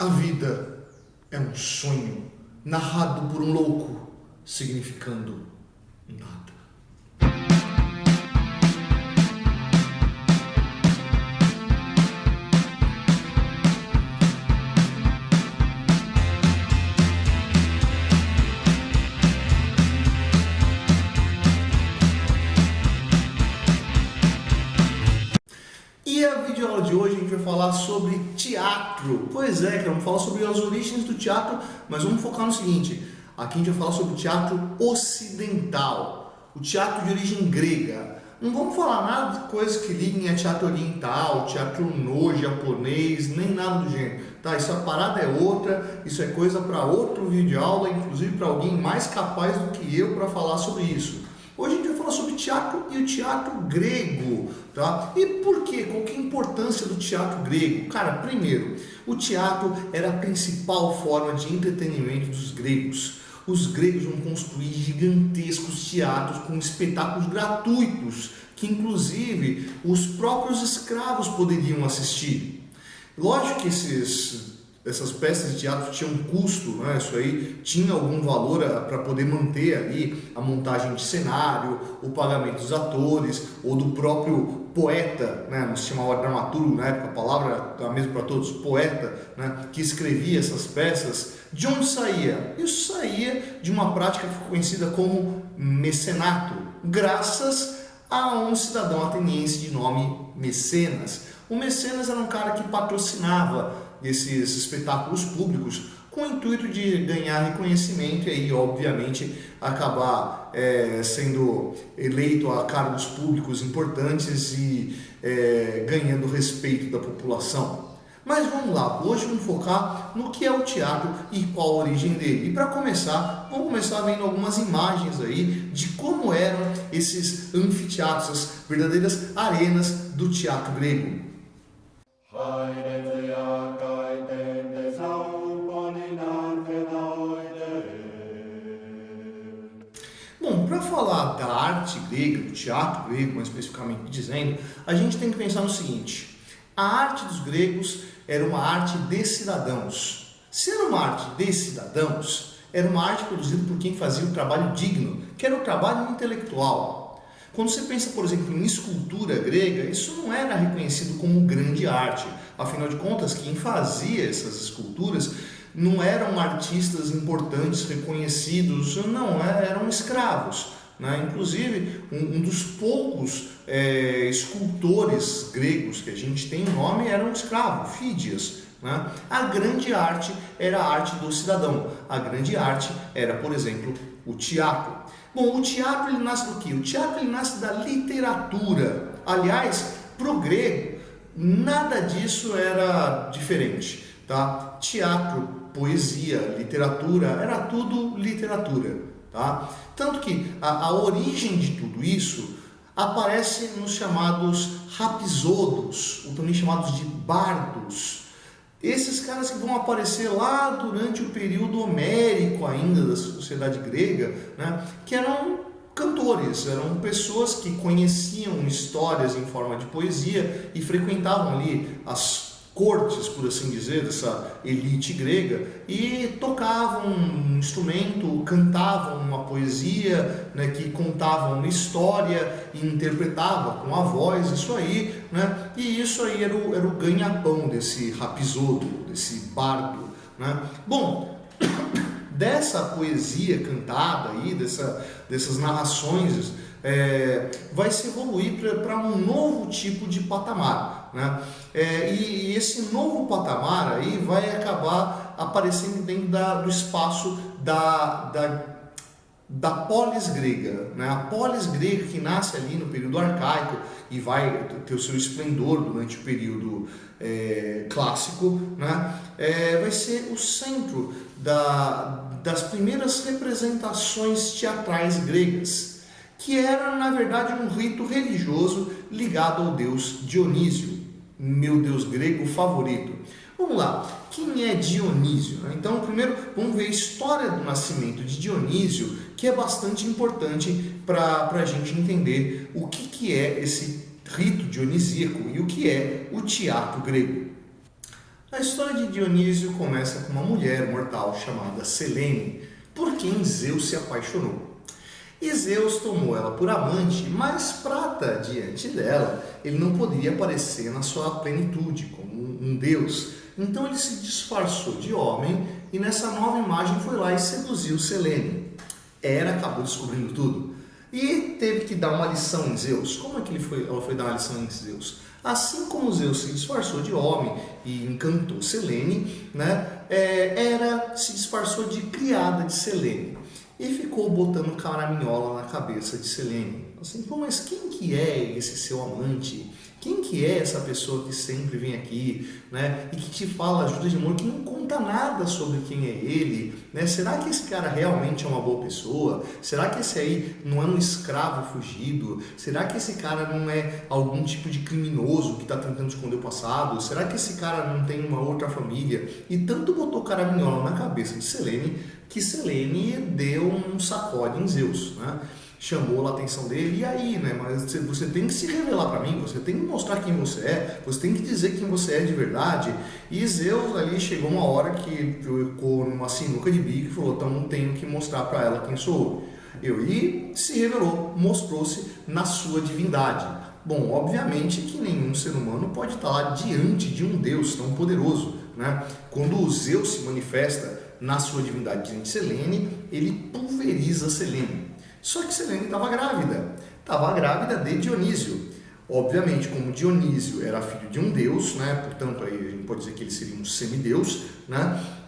A vida é um sonho narrado por um louco, significando nada. E a videoaula de hoje a gente vai falar sobre teatro. Pois é, vamos falar sobre as origens do teatro, mas vamos focar no seguinte: aqui a gente vai falar sobre o teatro ocidental, o teatro de origem grega. Não vamos falar nada de coisas que liguem a teatro oriental, teatro no japonês, nem nada do gênero. Tá, isso a parada é outra, isso é coisa para outro videoaula, inclusive para alguém mais capaz do que eu para falar sobre isso. Hoje a gente vai falar sobre teatro e o teatro grego, tá? E por quê? Qual que é a importância do teatro grego? Cara, primeiro, o teatro era a principal forma de entretenimento dos gregos. Os gregos vão construir gigantescos teatros com espetáculos gratuitos, que inclusive os próprios escravos poderiam assistir. Lógico que essas peças de teatro tinham um custo, né? Isso aí tinha algum valor para poder manter ali a montagem de cenário, o pagamento dos atores ou do próprio poeta, né? Não se chamava dramaturgo na época, a palavra é a mesma para todos, poeta, né? Que escrevia essas peças. De onde saía? Isso saía de uma prática que foi conhecida como mecenato, graças a um cidadão ateniense de nome Mecenas. O Mecenas era um cara que patrocinava esses espetáculos públicos com o intuito de ganhar reconhecimento e aí, obviamente, acabar sendo eleito a cargos públicos importantes e ganhando respeito da população. Mas vamos lá, hoje vamos focar no que é o teatro e qual a origem dele. E para começar, vamos começar vendo algumas imagens aí de como eram esses anfiteatros, as verdadeiras arenas do teatro grego. Bom, para falar da arte grega, do teatro grego, mais especificamente dizendo, a gente tem que pensar no seguinte: a arte dos gregos era uma arte de cidadãos. Se era uma arte de cidadãos, era uma arte produzida por quem fazia o trabalho digno, que era o trabalho intelectual. Quando você pensa, por exemplo, em escultura grega, isso não era reconhecido como grande arte. Afinal de contas, quem fazia essas esculturas não eram artistas importantes, reconhecidos, não, eram escravos. Né? Inclusive, um dos poucos escultores gregos que a gente tem o nome era um escravo, Fídias. Né? A grande arte era a arte do cidadão. A grande arte era, por exemplo, o teatro. Bom, o teatro ele nasce do quê? O teatro ele nasce da literatura. Aliás, para o grego, nada disso era diferente. Tá? Teatro, poesia, literatura, era tudo literatura. Tá? Tanto que a origem de tudo isso aparece nos chamados rapsodos, ou também chamados de bardos. Esses caras que vão aparecer lá durante o período homérico ainda da sociedade grega, né, que eram cantores, eram pessoas que conheciam histórias em forma de poesia e frequentavam ali as cortes, por assim dizer, dessa elite grega e tocavam um instrumento, cantavam uma poesia, né, que contavam uma história e interpretavam com a voz, isso aí, né, e isso aí era o ganha-pão desse rapsodo, desse bardo, né. Bom, dessa poesia cantada aí, dessas narrações, vai se evoluir para um novo tipo de patamar, né? E esse novo patamar aí vai acabar aparecendo dentro do espaço da polis grega, né? A polis grega que nasce ali no período arcaico e vai ter o seu esplendor durante o período clássico, né? Vai ser o centro das primeiras representações teatrais gregas, que era, na verdade, um rito religioso ligado ao deus Dionísio, meu deus grego favorito. Vamos lá, quem é Dionísio? Então, primeiro, vamos ver a história do nascimento de Dionísio, que é bastante importante para a gente entender o que é esse rito dionisíaco e o que é o teatro grego. A história de Dionísio começa com uma mulher mortal chamada Selene, por quem Zeus se apaixonou. E Zeus tomou ela por amante, mas prata diante dela, ele não poderia aparecer na sua plenitude, como um deus. Então ele se disfarçou de homem e nessa nova imagem foi lá e seduziu Selene. Hera acabou descobrindo tudo e teve que dar uma lição em Zeus. Como é que ela foi dar uma lição em Zeus? Assim como Zeus se disfarçou de homem e encantou Selene, Hera se disfarçou de criada de Selene e ficou botando caraminhola na cabeça de Selene. Assim, pô, mas quem que é esse seu amante? Quem que é essa pessoa que sempre vem aqui, e que te fala ajuda de amor, que não conta nada sobre quem é ele, Será que esse cara realmente é uma boa pessoa? Será que esse aí não é um escravo fugido? Será que esse cara não é algum tipo de criminoso que está tentando esconder o passado? Será que esse cara não tem uma outra família? E tanto botou caraminhola na cabeça de Selene, que Selene deu um sacode em Zeus, Chamou a atenção dele, e aí, mas você tem que se revelar para mim, você tem que mostrar quem você é, você tem que dizer quem você é de verdade. E Zeus ali chegou uma hora que ficou numa sinuca de bico e falou, então tenho que mostrar para ela quem sou eu. E se revelou, mostrou-se na sua divindade. Bom, obviamente que nenhum ser humano pode estar lá diante de um Deus tão poderoso, Quando o Zeus se manifesta na sua divindade diante de Selene, ele pulveriza Selene. Só que Selene estava grávida de Dionísio. Obviamente, como Dionísio era filho de um deus, portanto aí a gente pode dizer que ele seria um semideus,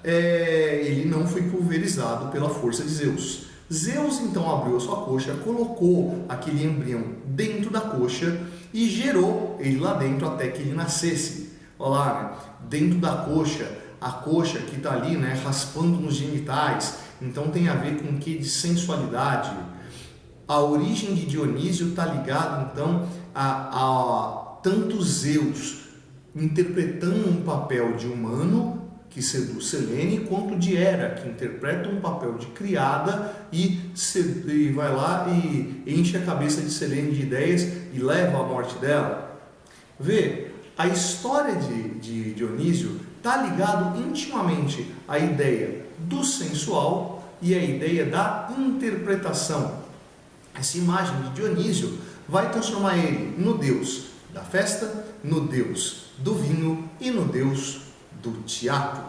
ele não foi pulverizado pela força de Zeus. Zeus então abriu a sua coxa, colocou aquele embrião dentro da coxa e gerou ele lá dentro até que ele nascesse. Olha lá, dentro da coxa, a coxa que está ali, raspando nos genitais, então tem a ver com o que de sensualidade. A origem de Dionísio está ligada então a tanto Zeus interpretando um papel de humano que seduz Selene, quanto de Hera, que interpreta um papel de criada e vai lá e enche a cabeça de Selene de ideias e leva à morte dela. Vê, a história de Dionísio está ligado intimamente à ideia do sensual e à ideia da interpretação. Essa imagem de Dionísio vai transformar ele no deus da festa, no deus do vinho e no deus do teatro.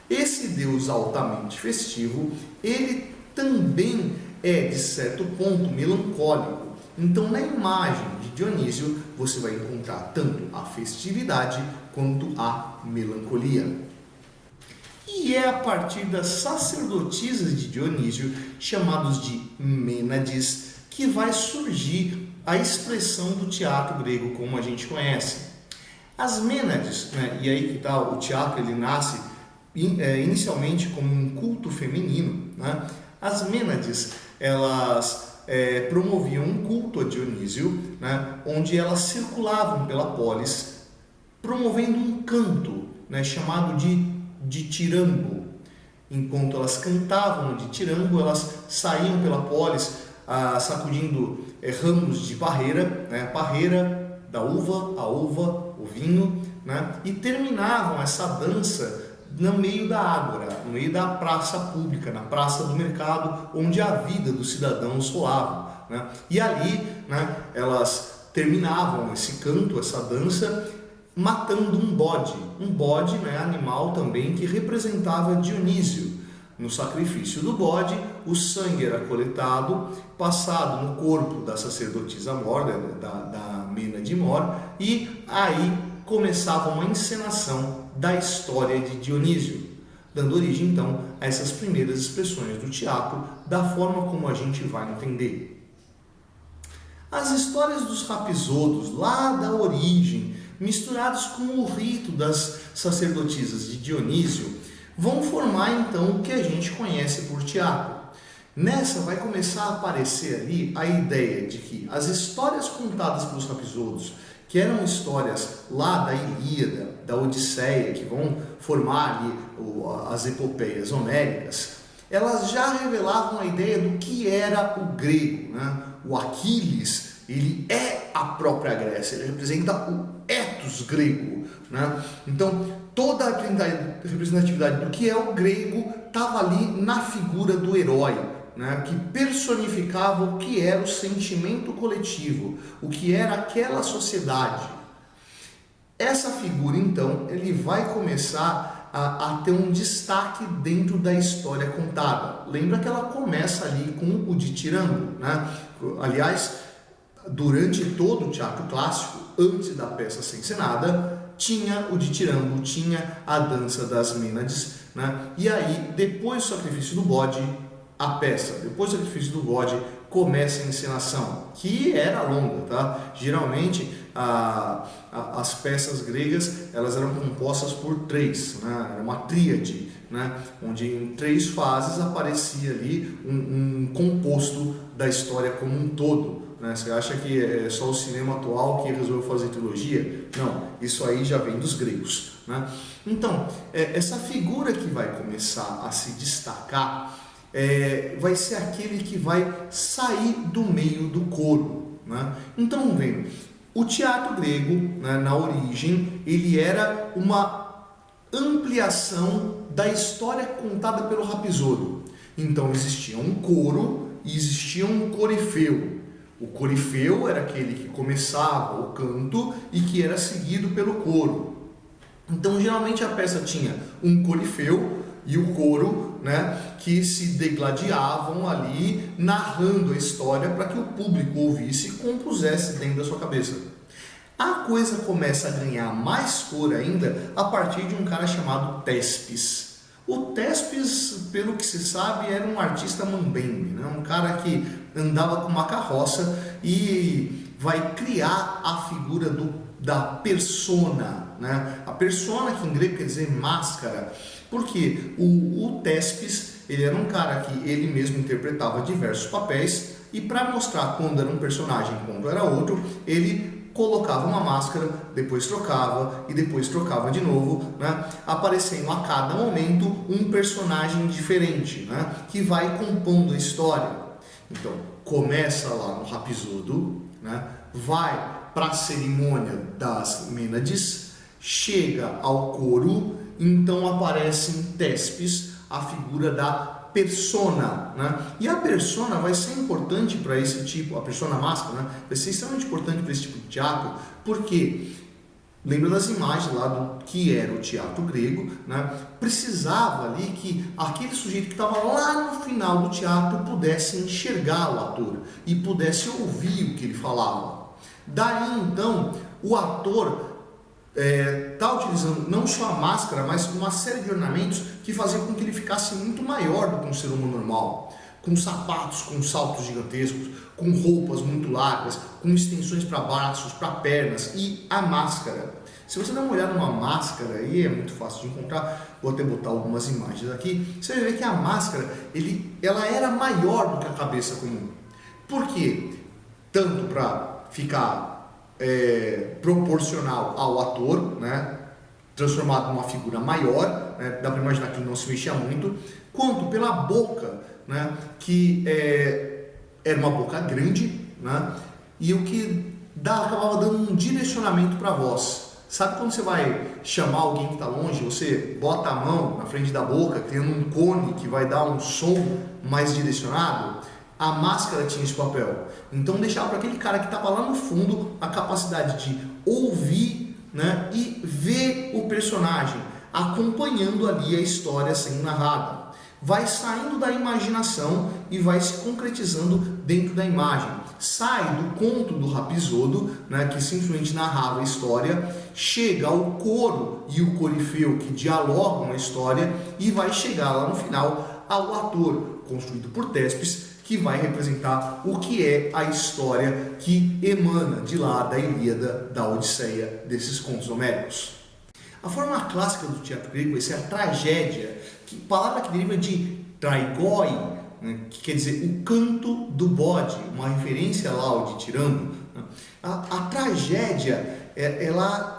Esse deus altamente festivo, ele também é, de certo ponto, melancólico. Então, na imagem de Dionísio, você vai encontrar tanto a festividade quanto a melancolia. E é a partir das sacerdotisas de Dionísio, chamados de Mênades, que vai surgir a expressão do teatro grego como a gente conhece. As Mênades, e aí que está, o teatro ele nasce inicialmente como um culto feminino. As Mênades, elas promoviam um culto a Dionísio, onde elas circulavam pela polis, promovendo um canto chamado de ditirambo. Enquanto elas cantavam no ditirambo, elas saíam pela polis sacudindo ramos de parreira, a parreira da uva, a uva, o vinho, e terminavam essa dança no meio da ágora, no meio da praça pública, na praça do mercado, onde a vida dos cidadãos rolava. E ali elas terminavam esse canto, essa dança, matando um bode. Um bode, animal também que representava Dionísio. No sacrifício do bode, o sangue era coletado, passado no corpo da sacerdotisa Mor, da Mênade Mor, e aí começava uma encenação da história de Dionísio, dando origem então a essas primeiras expressões do teatro, da forma como a gente vai entender. As histórias dos Rapisodos, lá da origem, misturados com o rito das sacerdotisas de Dionísio, vão formar então o que a gente conhece por teatro. Nessa vai começar a aparecer ali a ideia de que as histórias contadas pelos Rapisodos, que eram histórias lá da Ilíada, da Odisseia, que vão formar ali as epopeias homéricas, elas já revelavam a ideia do que era o grego. O Aquiles, ele é a própria Grécia, ele representa o ethos grego. Então, toda a representatividade do que é o grego estava ali na figura do herói, né, que personificava o que era o sentimento coletivo, o que era aquela sociedade. Essa figura, então, ele vai começar a ter um destaque dentro da história contada. Lembra que ela começa ali com o ditirambo, né? Aliás, durante todo o teatro clássico, antes da peça ser encenada, tinha o ditirambo, tinha a dança das Mênades, né? E aí, depois do sacrifício do bode, a peça, depois do sacrifício do bode, começa a encenação, que era longa, tá? Geralmente, as peças gregas, elas eram compostas por três, né? Era uma tríade, né? Onde em três fases aparecia ali um composto da história como um todo, né? Você acha que é só o cinema atual que resolveu fazer trilogia? Não, isso aí já vem dos gregos, né? Então, essa figura que vai começar a se destacar vai ser aquele que vai sair do meio do coro, né? Então, vamos ver, o teatro grego, né, na origem, ele era uma ampliação da história contada pelo Rapisodo. Então, existia um coro e existia um corifeu. O corifeu era aquele que começava o canto e que era seguido pelo coro. Então, geralmente a peça tinha um corifeu e o coro, né, que se degladiavam ali, narrando a história para que o público ouvisse e compusesse dentro da sua cabeça. A coisa começa a ganhar mais cor ainda a partir de um cara chamado Tespes. O Tespes, pelo que se sabe, era um artista mambembe, né? Um cara que andava com uma carroça e vai criar a figura da persona, né? A persona, que em grego quer dizer máscara, porque o Tespes, ele era um cara que ele mesmo interpretava diversos papéis e para mostrar quando era um personagem e quando era outro, ele colocava uma máscara, depois trocava e depois trocava de novo, né? Aparecendo a cada momento um personagem diferente, né? Que vai compondo a história. Então, começa lá no Rapisodo, né? Vai para a cerimônia das Mênades, chega ao coro, então aparece em Tespes a figura da persona, né? E a persona vai ser importante para esse tipo, a persona máscara, né? Vai ser extremamente importante para esse tipo de teatro, porque lembra das imagens lá do que era o teatro grego, né? Precisava ali que aquele sujeito que estava lá no final do teatro pudesse enxergar o ator e pudesse ouvir o que ele falava. Daí então o ator está utilizando não só a máscara, mas uma série de ornamentos que faziam com que ele ficasse muito maior do que um ser humano normal, com sapatos, com saltos gigantescos, com roupas muito largas, com extensões para braços, para pernas, e a máscara. Se você der uma olhada numa máscara, aí é muito fácil de encontrar, vou até botar algumas imagens aqui, você vai ver que a máscara, ela era maior do que a cabeça comum. Por quê? Tanto para ficar proporcional ao ator, né, transformado numa figura maior, né, dá para imaginar que ele não se mexia muito, quanto pela boca, né, que era uma boca grande, né, e o que acabava dando um direcionamento para a voz. Sabe quando você vai chamar alguém que está longe, você bota a mão na frente da boca, criando um cone que vai dar um som mais direcionado? A máscara tinha esse papel. Então deixava para aquele cara que estava lá no fundo a capacidade de ouvir, né, e ver o personagem, acompanhando ali a história sendo narrada. Vai saindo da imaginação e vai se concretizando dentro da imagem. Sai do conto do Rapisodo, né, que simplesmente narrava a história, chega ao coro e o corifeu que dialogam a história e vai chegar lá no final ao ator, construído por Tespes, que vai representar o que é a história que emana de lá da Ilíada, da Odisseia, desses contos homéricos. A forma clássica do teatro grego vai ser a tragédia, palavra que deriva de traigoi, né, que quer dizer o canto do bode, uma referência lá ao ditirambo. A tragédia, ela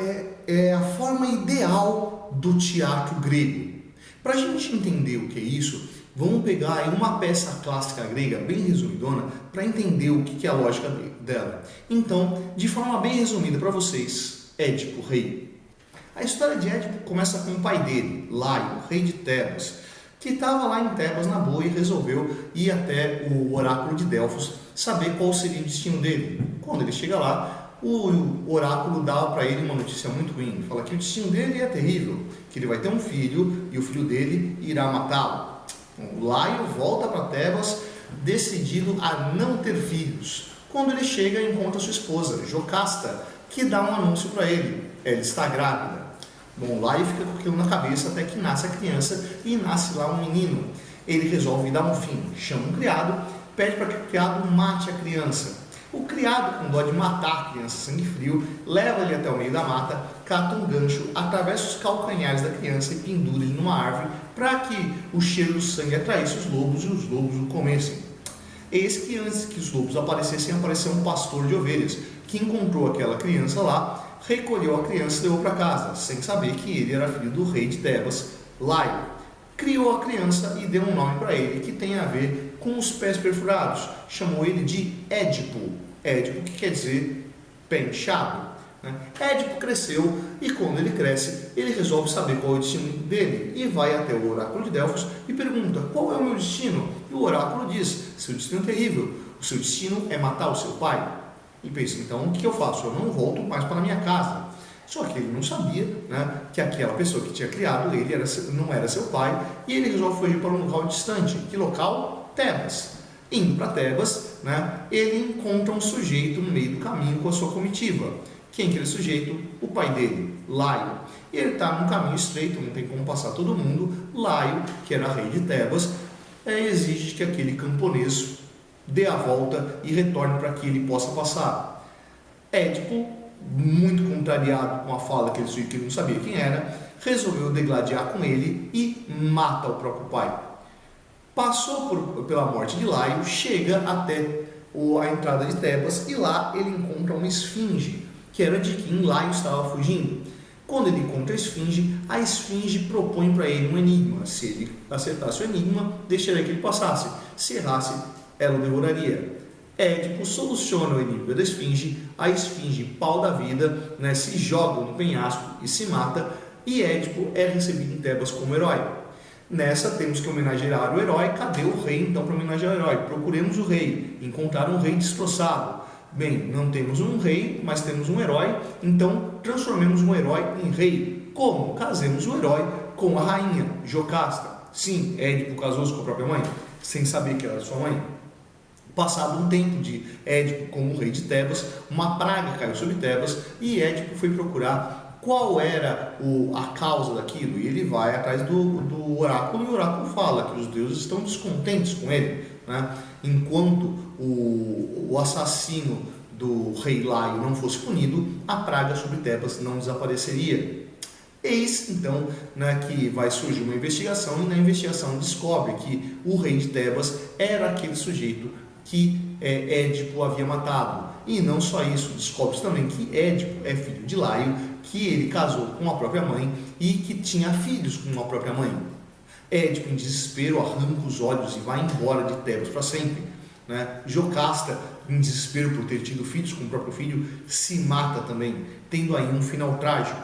é a forma ideal do teatro grego. Para a gente entender o que é isso, vamos pegar aí uma peça clássica grega, bem resumidona, para entender o que é a lógica dela. Então, de forma bem resumida para vocês, Édipo Rei. A história de Édipo começa com o pai dele, Laio, rei de Tebas, que estava lá em Tebas na boa e resolveu ir até o oráculo de Delfos saber qual seria o destino dele. Quando ele chega lá, o oráculo dá para ele uma notícia muito ruim. Fala que o destino dele é terrível, que ele vai ter um filho e o filho dele irá matá-lo. O Laio volta para Tebas decidido a não ter filhos. Quando ele chega, encontra sua esposa, Jocasta, que dá um anúncio para ele. Ela está grávida. Bom, Laio fica com aquilo na cabeça até que nasce a criança e nasce lá um menino. Ele resolve dar um fim, chama um criado, pede para que o criado mate a criança. O criado, com dó de matar a criança sangue frio, leva ele até o meio da mata, cata um gancho, atravessa os calcanhares da criança e pendura ele numa árvore para que o cheiro do sangue atraísse os lobos e os lobos o comessem. Eis que antes que os lobos aparecessem, apareceu um pastor de ovelhas, que encontrou aquela criança lá, recolheu a criança e levou para casa, sem saber que ele era filho do rei de Tebas, Laio. Criou a criança e deu um nome para ele que tem a ver com os pés perfurados. Chamou ele de Édipo. Édipo, que quer dizer pé inchado. Édipo cresceu e quando ele cresce, ele resolve saber qual é o destino dele e vai até o oráculo de Delfos e pergunta: qual é o meu destino? E o oráculo diz: seu destino é terrível, o seu destino é matar o seu pai. E pensa: então o que eu faço? Eu não volto mais para a minha casa. Só que ele não sabia, que aquela pessoa que tinha criado ele não era seu pai, e ele resolve fugir para um local distante. Que local? Tebas. Indo para Tebas, ele encontra um sujeito no meio do caminho com a sua comitiva. Quem que é aquele sujeito? O pai dele, Laio. E ele está num caminho estreito, não tem como passar todo mundo. Laio, que era rei de Tebas, exige que aquele camponês dê a volta e retorne para que ele possa passar. Édipo, muito contrariado com a fala daquele sujeito que ele não sabia quem era, resolveu degladiar com ele e mata o próprio pai. Passou pela morte de Laio, chega até a entrada de Tebas e lá ele encontra uma esfinge, que era de quem Laio estava fugindo. Quando ele encontra a esfinge propõe para ele um enigma. Se ele acertasse o enigma, deixaria que ele passasse. Se errasse, ela o devoraria. Édipo soluciona o enigma da esfinge, a esfinge, pau da vida, se joga no penhasco e se mata, e Édipo é recebido em Tebas como herói. Nessa temos que homenagear o herói. Cadê o rei então para homenagear o herói? Procuremos o rei, encontrar um rei destroçado. Bem, não temos um rei, mas temos um herói, então transformemos um herói em rei. Como? Casemos o herói com a rainha, Jocasta. Sim, Édipo casou-se com a própria mãe, sem saber que era sua mãe. Passado um tempo de Édipo como rei de Tebas, uma praga caiu sobre Tebas e Édipo foi procurar qual era a causa daquilo. E ele vai atrás do oráculo e o oráculo fala que os deuses estão descontentes com ele. Enquanto o assassino do rei Laio não fosse punido, a praga sobre Tebas não desapareceria. Eis então que vai surgir uma investigação e na investigação descobre que o rei de Tebas era aquele sujeito que Édipo havia matado. E não só isso, descobre também que Édipo é filho de Laio, que ele casou com a própria mãe e que tinha filhos com a própria mãe. Édipo, em desespero, arranca os olhos e vai embora de Tebas para sempre. Jocasta, em desespero por ter tido filhos com o próprio filho, se mata também, tendo aí um final trágico.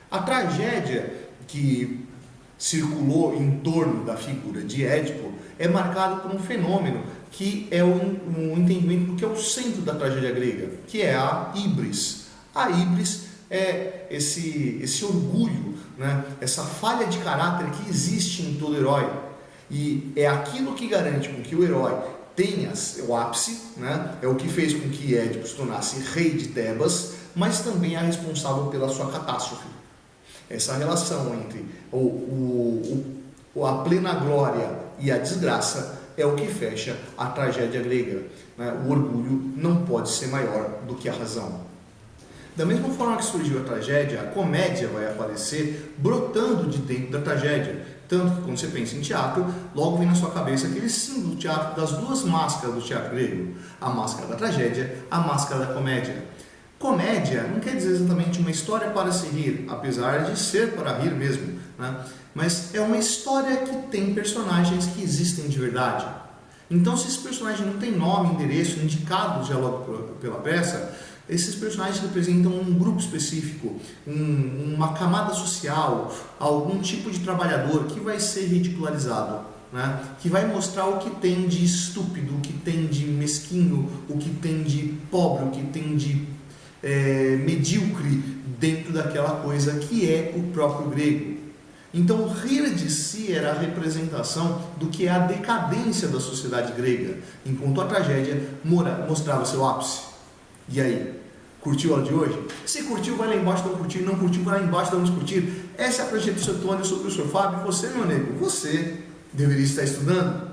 A tragédia que circulou em torno da figura de Édipo é marcada por um fenômeno que é um entendimento do que é o centro da tragédia grega, que é a híbris. A híbris é esse orgulho, essa falha de caráter que existe em todo herói. E é aquilo que garante com que o herói tenha o ápice, é o que fez com que Édipo se tornasse rei de Tebas, mas também é responsável pela sua catástrofe. Essa relação entre a plena glória e a desgraça é o que fecha a tragédia grega. O orgulho não pode ser maior do que a razão. Da mesma forma que surgiu a tragédia, a comédia vai aparecer brotando de dentro da tragédia. Tanto que quando você pensa em teatro, logo vem na sua cabeça aquele símbolo do teatro das duas máscaras do teatro grego. A máscara da tragédia, a máscara da comédia. Comédia não quer dizer exatamente uma história para se rir, apesar de ser para rir mesmo, mas é uma história que tem personagens que existem de verdade. Então, se esse personagem não tem nome, endereço, indicado já logo pela peça, Esses personagens representam um grupo específico, uma camada social, algum tipo de trabalhador que vai ser ridicularizado, né? Que vai mostrar o que tem de estúpido, o que tem de mesquinho, o que tem de pobre, o que tem de medíocre dentro daquela coisa que é o próprio grego. Então, rir de si era a representação do que é a decadência da sociedade grega, enquanto a tragédia mostrava seu ápice. E aí, curtiu a aula de hoje? Se curtiu, vai lá embaixo, não curtiu, não curtiu, vai lá embaixo, não discutir. Essa é a projeto do seu Tony, eu sou o professor Fábio, você, meu nego, você deveria estar estudando.